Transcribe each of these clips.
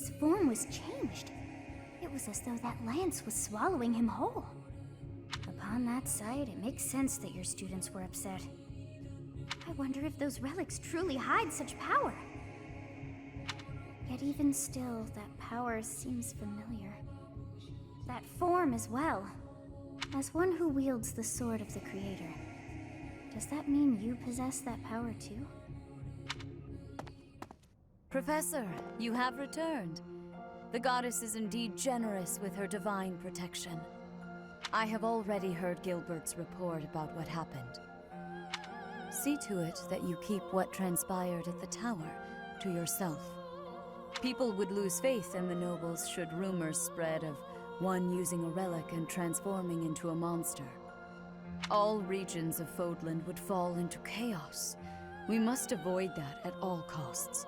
His form was changed. It was as though that lance was swallowing him whole. Upon that sight, it makes sense that your students were upset. I wonder if those relics truly hide such power. Yet even still, that power seems familiar. That form as well. As one who wields the sword of the Creator, does that mean you possess that power too? Professor, you have returned. The goddess is indeed generous with her divine protection. I have already heard Gilbert's report about what happened. See to it that you keep what transpired at the tower to yourself. People would lose faith in the nobles should rumors spread of one using a relic and transforming into a monster. All regions of Fodland would fall into chaos. We must avoid that at all costs.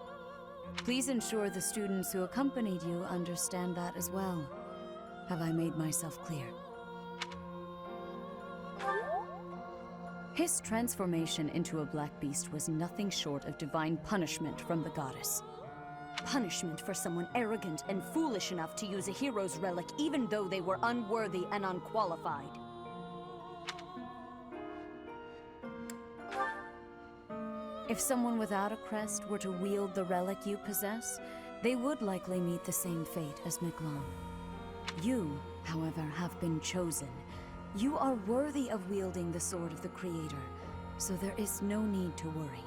Please ensure the students who accompanied you understand that as well. Have I made myself clear? His transformation into a black beast was nothing short of divine punishment from the goddess. Punishment for someone arrogant and foolish enough to use a hero's relic even though they were unworthy and unqualified. If someone without a crest were to wield the relic you possess, they would likely meet the same fate as Miklon. You, however, have been chosen. You are worthy of wielding the sword of the Creator, so there is no need to worry.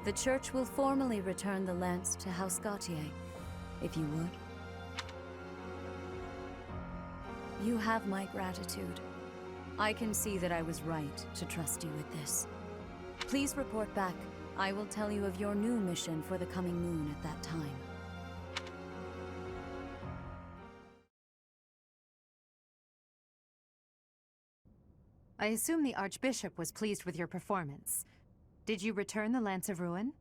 The Church will formally return the lance to House Gautier, if you would. You have my gratitude. I can see that I was right to trust you with this. Please report back. I will tell you of your new mission for the coming moon at that time. I assume the Archbishop was pleased with your performance. Did you return the Lance of Ruin?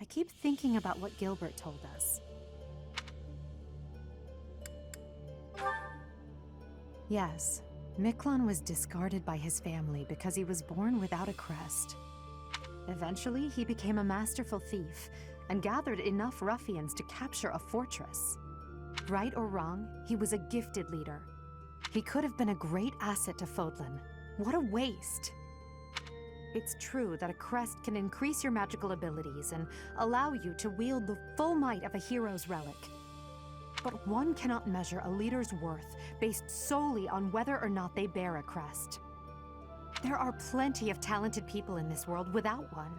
I keep thinking about what Gilbert told us. Yes, Miklon was discarded by his family because he was born without a crest. Eventually, he became a masterful thief and gathered enough ruffians to capture a fortress. Right or wrong, he was a gifted leader. He could have been a great asset to Fodlan. What a waste! It's true that a crest can increase your magical abilities and allow you to wield the full might of a hero's relic. But one cannot measure a leader's worth based solely on whether or not they bear a crest. There are plenty of talented people in this world without one.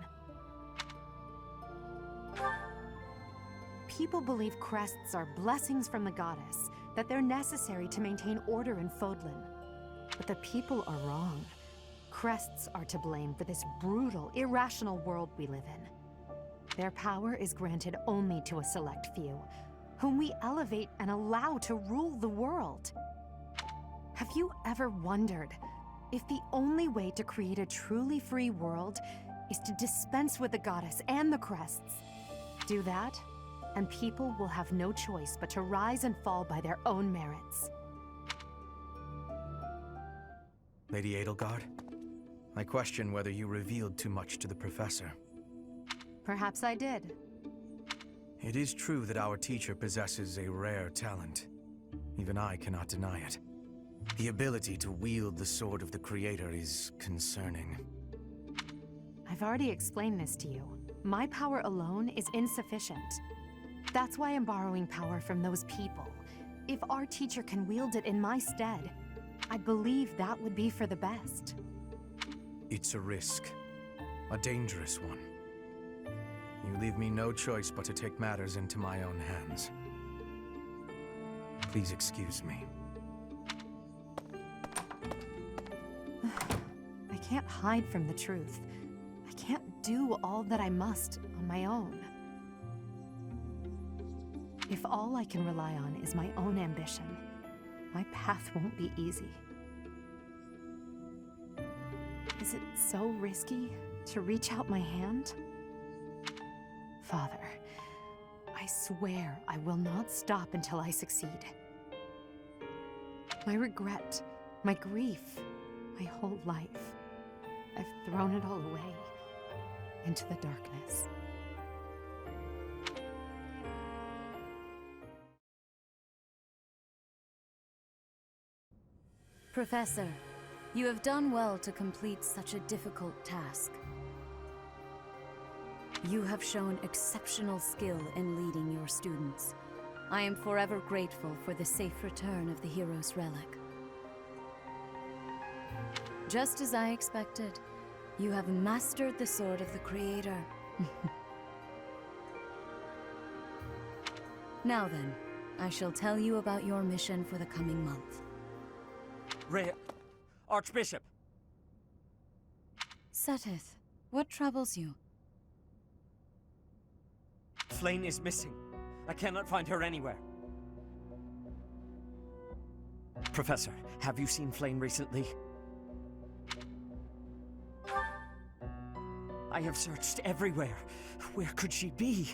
People believe crests are blessings from the goddess, that they're necessary to maintain order in Fodlan. But the people are wrong. Crests are to blame for this brutal, irrational world we live in. Their power is granted only to a select few, whom we elevate and allow to rule the world. Have you ever wondered if the only way to create a truly free world is to dispense with the goddess and the crests? Do that, and people will have no choice but to rise and fall by their own merits. Lady Edelgard, I question whether you revealed too much to the Professor. Perhaps I did. It is true that our teacher possesses a rare talent. Even I cannot deny it. The ability to wield the sword of the Creator is concerning. I've already explained this to you. My power alone is insufficient. That's why I'm borrowing power from those people. If our teacher can wield it in my stead, I believe that would be for the best. It's a risk. A dangerous one. You leave me no choice but to take matters into my own hands. Please excuse me. I can't hide from the truth. I can't do all that I must on my own. If all I can rely on is my own ambition, my path won't be easy. Is it so risky to reach out my hand? Father, I swear I will not stop until I succeed. My regret, my grief, my whole life, I've thrown it all away. into the darkness. Professor, you have done well to complete such a difficult task. You have shown exceptional skill in leading your students. I am forever grateful for the safe return of the hero's relic. Just as I expected, you have mastered the sword of the Creator. Now then, I shall tell you about your mission for the coming month. Archbishop! Seteth, what troubles you? Flayn is missing. I cannot find her anywhere. Professor, have you seen Flayn recently? I have searched everywhere. Where could she be?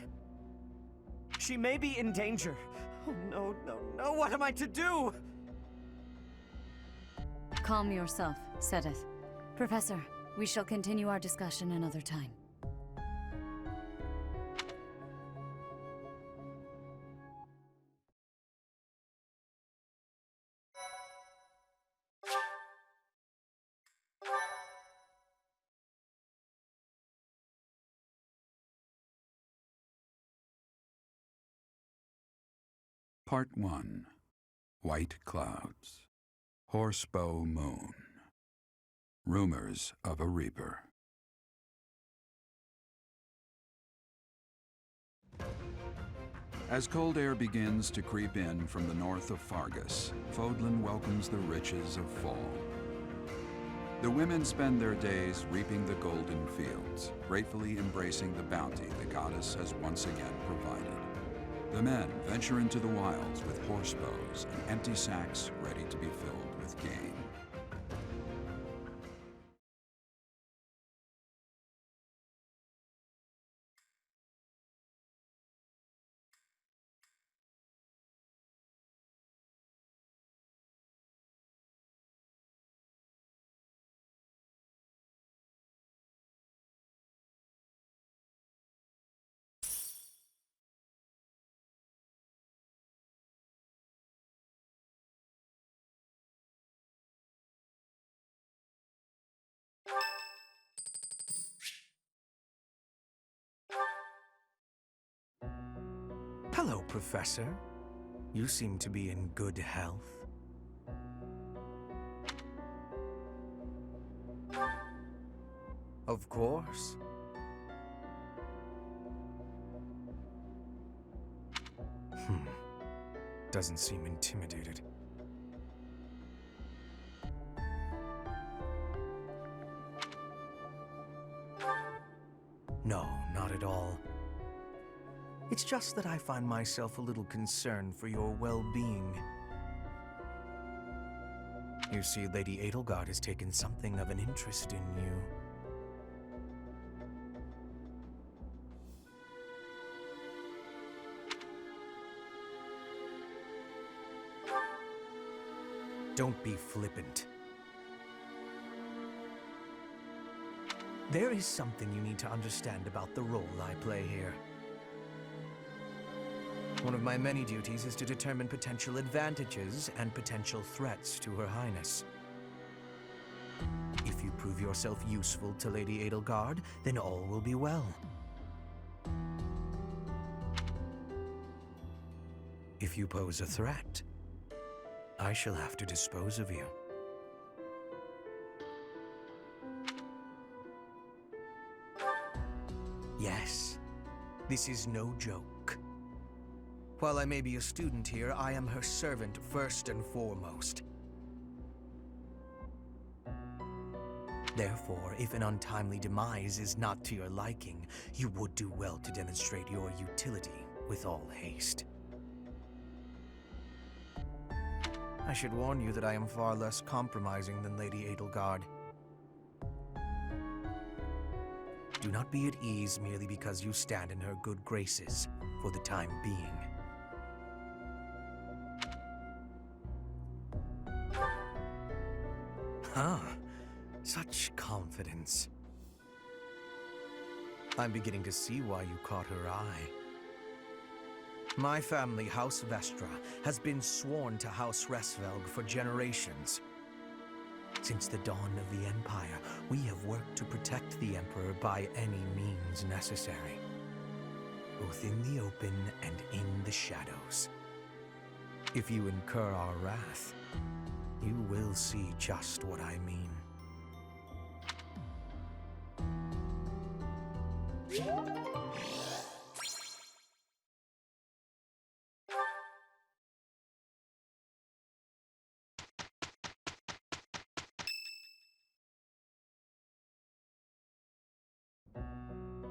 She may be in danger. Oh no, no, no, what am I to do? Calm yourself, Seteth. Professor, we shall continue our discussion another time. Part 1. White Clouds. Horsebow Moon. Rumors of a Reaper. As cold air begins to creep in from the north of Fargus, Fodlan welcomes the riches of fall. The women spend their days reaping the golden fields, gratefully embracing the bounty the goddess has once again provided. The men venture into the wilds with horse bows and empty sacks ready to be filled with game. Hello, Professor. You seem to be in good health. Of course. Doesn't seem intimidated. No, not at all. It's just that I find myself a little concerned for your well-being. You see, Lady Edelgard has taken something of an interest in you. Don't be flippant. There is something you need to understand about the role I play here. One of my many duties is to determine potential advantages and potential threats to Her Highness. If you prove yourself useful to Lady Edelgard, then all will be well. If you pose a threat, I shall have to dispose of you. Yes, this is no joke. While I may be a student here, I am her servant first and foremost. Therefore, if an untimely demise is not to your liking, you would do well to demonstrate your utility with all haste. I should warn you that I am far less compromising than Lady Edelgard. Do not be at ease merely because you stand in her good graces for the time being. Such confidence. I'm beginning to see why you caught her eye. My family, House Vestra, has been sworn to House Resvelg for generations. Since the dawn of the Empire, we have worked to protect the Emperor by any means necessary. Both in the open and in the shadows. If you incur our wrath, you will see just what I mean.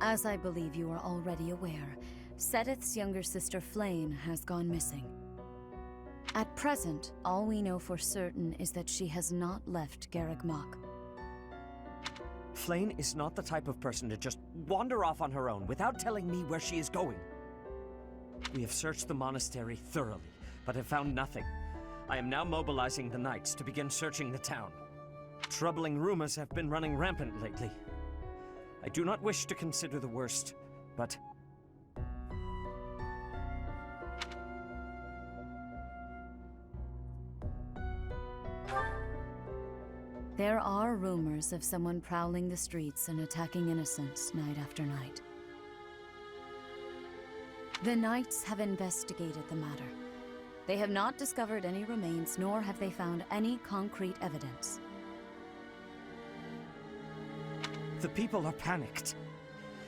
As I believe you are already aware, Seteth's younger sister Flame has gone missing. At present, all we know for certain is that she has not left Garreg Mach. Flame is not the type of person to just wander off on her own without telling me where she is going. We have searched the monastery thoroughly, but have found nothing. I am now mobilizing the knights to begin searching the town. Troubling rumors have been running rampant lately. I do not wish to consider the worst, but... There are rumors of someone prowling the streets and attacking innocents night after night. The Knights have investigated the matter. They have not discovered any remains, nor have they found any concrete evidence. The people are panicked.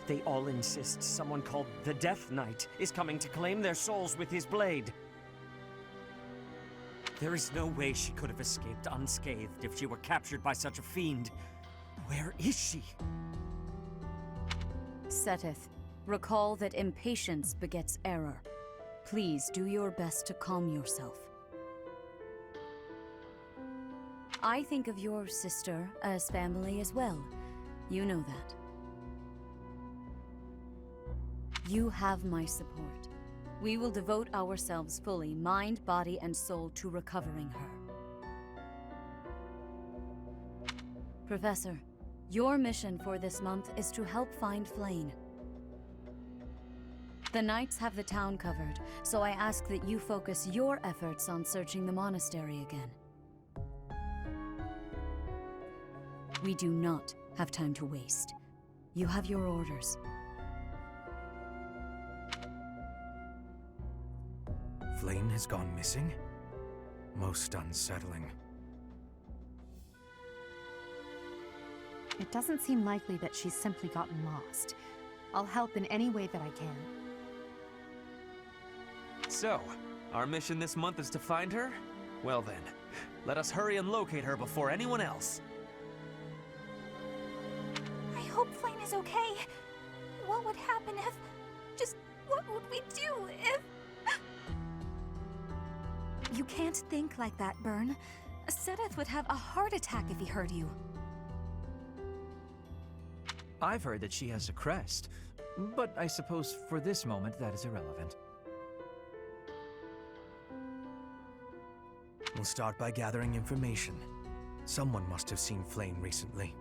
They all insist someone called the Death Knight is coming to claim their souls with his blade. There is no way she could have escaped unscathed if she were captured by such a fiend. Where is she? Seteth, recall that impatience begets error. Please do your best to calm yourself. I think of your sister as family as well. You know that. You have my support. We will devote ourselves fully, mind, body, and soul, to recovering her. Professor, your mission for this month is to help find Flame. The Knights have the town covered, so I ask that you focus your efforts on searching the monastery again. We do not have time to waste. You have your orders. Flame has gone missing? Most unsettling. It doesn't seem likely that she's simply gotten lost. I'll help in any way that I can. So, our mission this month is to find her? Well then, let us hurry and locate her before anyone else. I hope Flame is okay. What would happen if... Just what would we do if... You can't think like that, Byrne. Seteth would have a heart attack if he heard you. I've heard that she has a crest, but I suppose for this moment that is irrelevant. We'll start by gathering information. Someone must have seen Flame recently.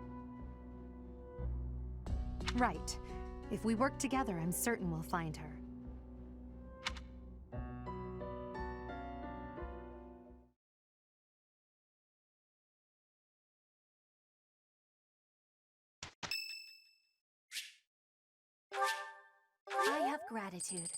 Right. If we work together, I'm certain we'll find her. I have gratitude.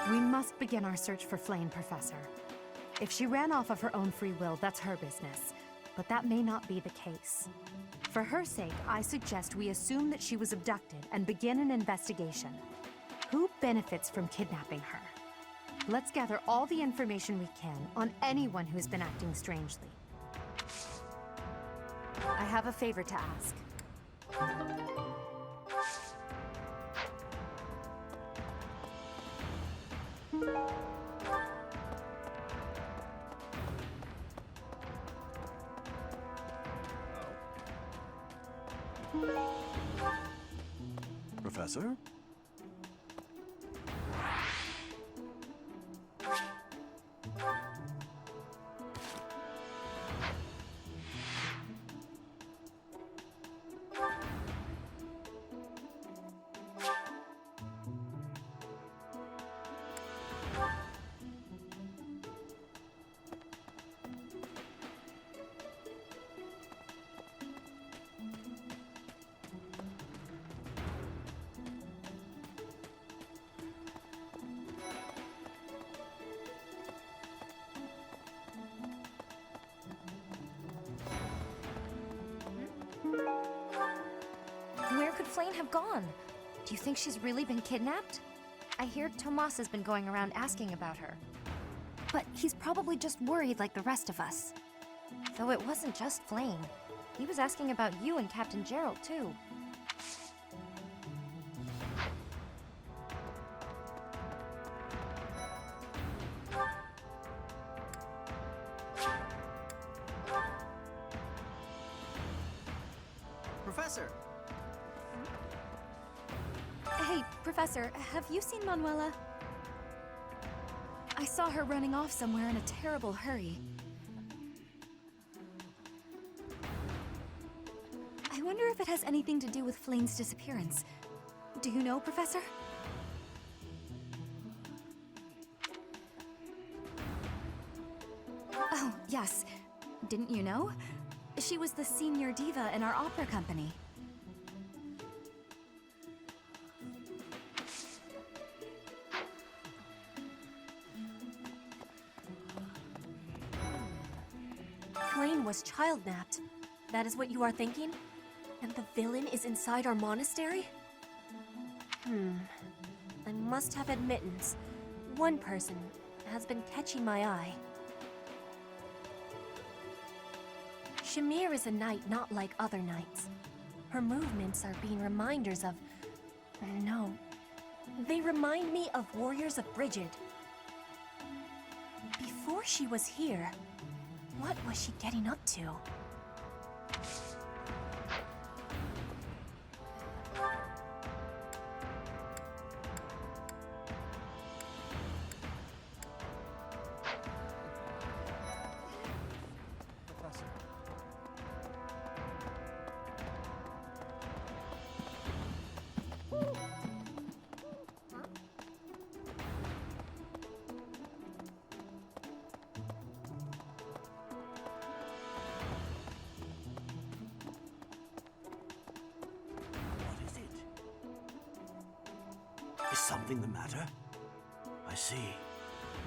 We must begin our search for Flame, Professor. If she ran off of her own free will, that's her business. But that may not be the case. For her sake, I suggest we assume that she was abducted and begin an investigation. Who benefits from kidnapping her? Let's gather all the information we can on anyone who's been acting strangely. I have a favor to ask. Professor? Where could Flame have gone? Do you think she's really been kidnapped? I hear Tomas has been going around asking about her. But he's probably just worried like the rest of us. Though it wasn't just Flame. He was asking about you and Captain Gerald, too. Professor! Hey, Professor, have you seen Manuela? I saw her running off somewhere in a terrible hurry. I wonder if it has anything to do with Flame's disappearance. Do you know, Professor? Oh, yes. Didn't you know? She was the senior diva in our opera company. Flame was child-napped. That is what you are thinking? And the villain is inside our monastery? I must have admittance. One person has been catching my eye. Shamir is a knight not like other knights. Her movements are being reminders of... No. They remind me of warriors of Brigid. Before she was here, what was she getting up to? Is something the matter? I see.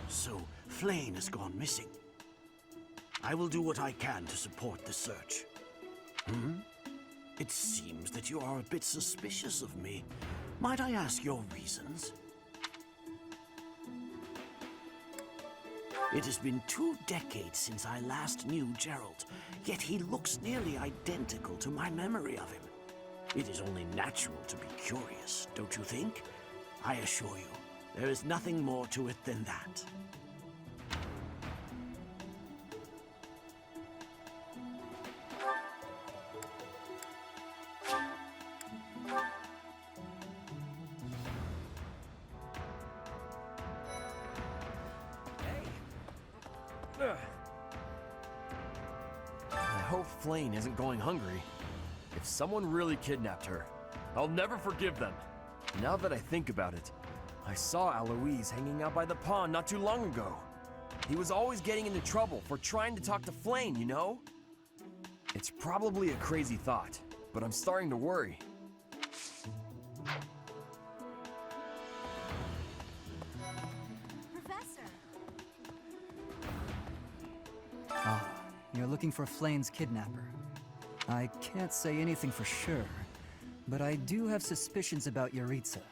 So, Flame has gone missing. I will do what I can to support the search. It seems that you are a bit suspicious of me. Might I ask your reasons? It has been 2 decades since I last knew Gerald, yet he looks nearly identical to my memory of him. It is only natural to be curious, don't you think? I assure you, there is nothing more to it than that. I hope Flame isn't going hungry. If someone really kidnapped her, I'll never forgive them. Now that I think about it, I saw Alois hanging out by the pond not too long ago. He was always getting into trouble for trying to talk to Flame, you know? It's probably a crazy thought, but I'm starting to worry. Professor! Ah, you're looking for Flame's kidnapper. I can't say anything for sure, but I do have suspicions about Yaritza.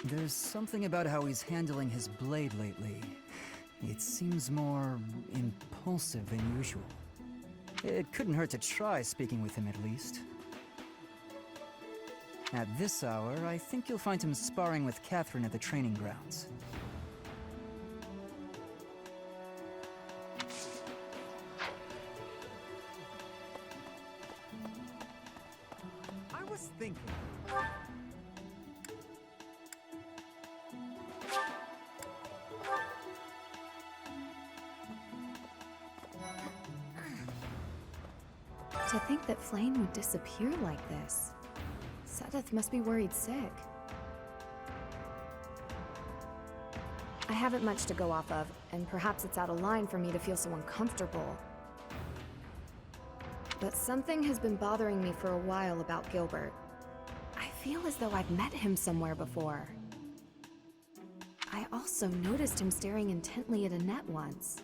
There's something about how he's handling his blade lately. It seems more impulsive than usual. It couldn't hurt to try speaking with him at least. At this hour, I think you'll find him sparring with Catherine at the training grounds. I was thinking. To think that Flame would disappear like this. Seteth must be worried sick. I haven't much to go off of, and perhaps it's out of line for me to feel so uncomfortable. But something has been bothering me for a while about Gilbert. I feel as though I've met him somewhere before. I also noticed him staring intently at Annette once.